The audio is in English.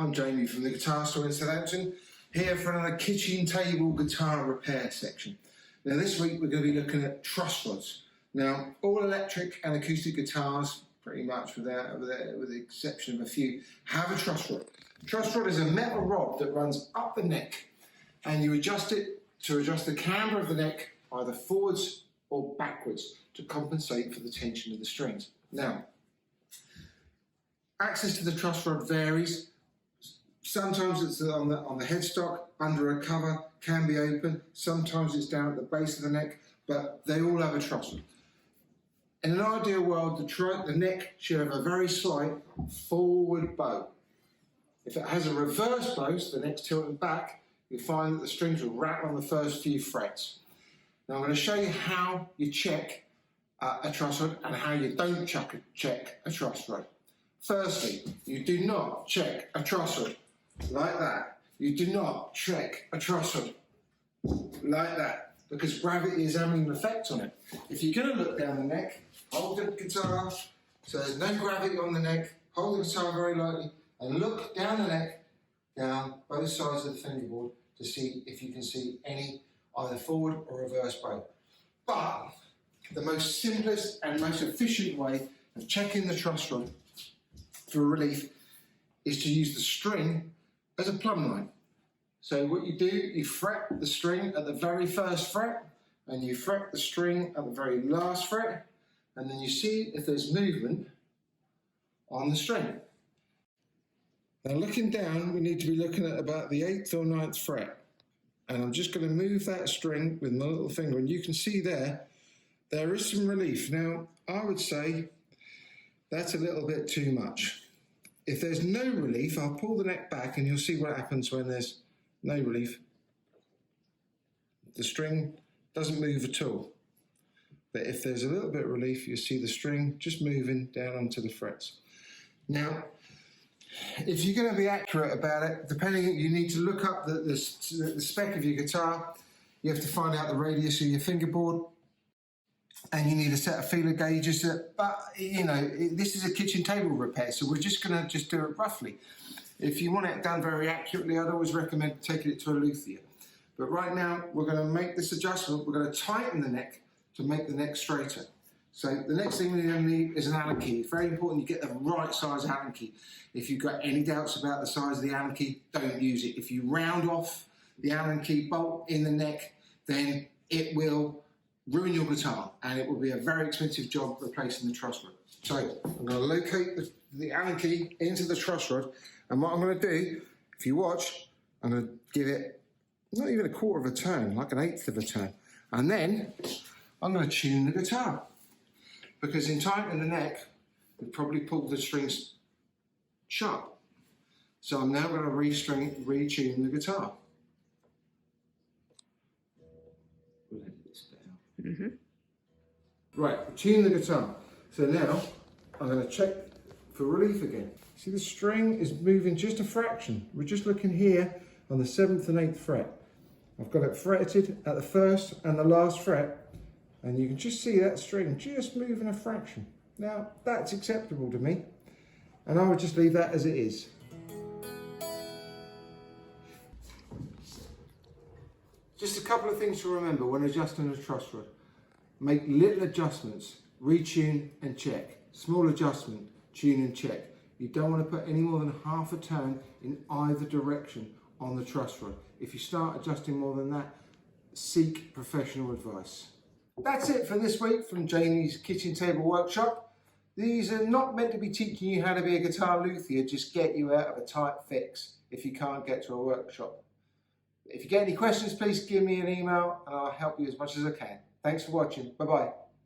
I'm Jamie from the Guitar Store in Southampton, here for another kitchen table guitar repair section. Now this week we're going to be looking at truss rods. Now all electric and acoustic guitars, pretty much with the exception of a few, have a truss rod. A truss rod is a metal rod that runs up the neck and you adjust it to adjust the camber of the neck either forwards or backwards to compensate for the tension of the strings. Now, access to the truss rod varies. Sometimes it's on the headstock, under a cover, can be open. Sometimes it's down at the base of the neck, but they all have a truss rod. In an ideal world, the neck should have a very slight forward bow. If it has a reverse bow, so the neck's tilted back, you'll find that the strings will rattle on the first few frets. Now I'm going to show you how you check a truss rod and how you don't check a truss rod. Firstly, you do not check a truss rod like that. You do not check a truss rod like that because gravity is having an effect on it. If you're going to look down the neck, hold the guitar so there's no gravity on the neck, hold the guitar very lightly and look down the neck, down both sides of the fingerboard to see if you can see any either forward or reverse bow. But the most simplest and most efficient way of checking the truss rod for relief is to use the string as a plumb line. So what you do, you fret the string at the very first fret and you fret the string at the very last fret and then you see if there's movement on the string. Now looking down, we need to be looking at about the 8th or 9th fret. And I'm just going to move that string with my little finger and you can see there is some relief. Now I would say that's a little bit too much. If there's no relief, I'll pull the neck back and you'll see what happens when there's no relief. The string doesn't move at all. But if there's a little bit of relief, you'll see the string just moving down onto the frets. Now, if you're going to be accurate about it, you need to look up the spec of your guitar. You have to find out the radius of your fingerboard. And you need a set of feeler gauges, but you know, this is a kitchen table repair, so we're just going to do it roughly. If you want it done very accurately, I'd always recommend taking it to a luthier. But right now, we're going to make this adjustment. We're going to tighten the neck to make the neck straighter. So the next thing we're going to need is an Allen key. It's very important you get the right size Allen key. If you've got any doubts about the size of the Allen key, don't use it. If you round off the Allen key bolt in the neck, then it will ruin your guitar and it will be a very expensive job replacing the truss rod. So I'm going to locate the Allen key into the truss rod, and what I'm going to do, if you watch, I'm going to give it not even a quarter of a turn, like an 1/8 of a turn, and then I'm going to tune the guitar because in tightening the neck we probably pulled the strings sharp. So I'm now going to retune the guitar. Right, tune the guitar. So now I'm going to check for relief again. See, the string is moving just a fraction. We're just looking here on the 7th and 8th fret. I've got it fretted at the 1st and the last fret, and you can just see that string just moving a fraction. Now that's acceptable to me, and I would just leave that as it is. Just a couple of things to remember when adjusting a truss rod. Make little adjustments, retune and check. Small adjustment, tune and check. You don't want to put any more than half a turn in either direction on the truss rod. If you start adjusting more than that, seek professional advice. That's it for this week from Jamie's Kitchen Table Workshop. These are not meant to be teaching you how to be a guitar luthier, just get you out of a tight fix if you can't get to a workshop. If you get any questions, please give me an email and I'll help you as much as I can. Thanks for watching. Bye-bye.